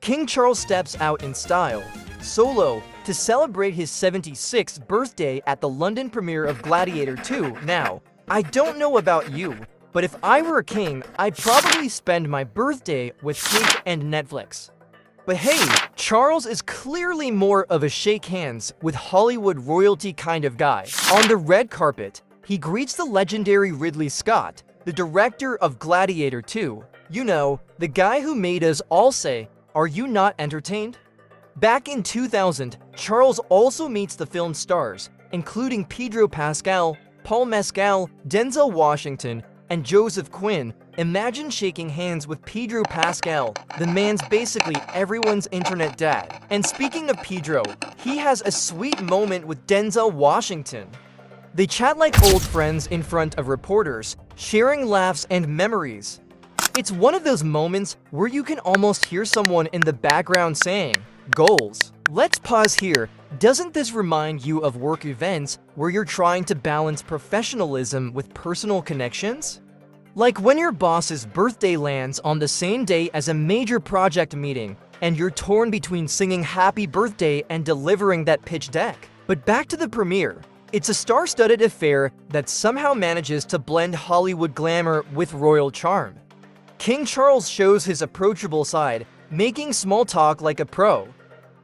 King Charles steps out in style, solo, to celebrate his 76th birthday at the London premiere of Gladiator 2. Now, I don't know about you, but if I were a king, I'd probably spend my birthday with cake and Netflix. But hey, Charles is clearly more of a shake hands with Hollywood royalty kind of guy. On the red carpet, he greets the legendary Ridley Scott, the director of Gladiator 2. You know, the guy who made us all say, "Are you not entertained?" Back in 2000, Charles also meets the film's stars, including Pedro Pascal, Paul Mescal, Denzel Washington, and Joseph Quinn. Imagine shaking hands with Pedro Pascal. The man's basically everyone's internet dad. And speaking of Pedro, he has a sweet moment with Denzel Washington. They chat like old friends in front of reporters, sharing laughs and memories. It's one of those moments where you can almost hear someone in the background saying, "Goals." Let's pause here. Doesn't this remind you of work events where you're trying to balance professionalism with personal connections? Like when your boss's birthday lands on the same day as a major project meeting, and you're torn between singing happy birthday and delivering that pitch deck. But back to the premiere. It's a star-studded affair that somehow manages to blend Hollywood glamour with royal charm. King Charles shows his approachable side, making small talk like a pro.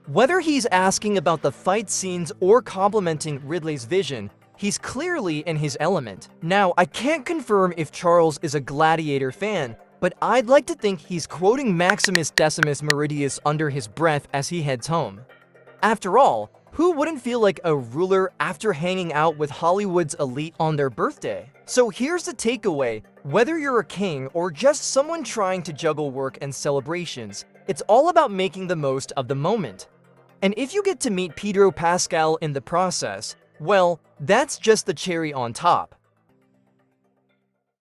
Whether he's asking about the fight scenes or complimenting Ridley's vision, he's clearly in his element. Now, I can't confirm if Charles is a Gladiator fan, but I'd like to think he's quoting Maximus Decimus Meridius under his breath as he heads home. After all, who wouldn't feel like a ruler after hanging out with Hollywood's elite on their birthday? So here's the takeaway. Whether you're a king or just someone trying to juggle work and celebrations, it's all about making the most of the moment. And if you get to meet Pedro Pascal in the process, well, that's just the cherry on top.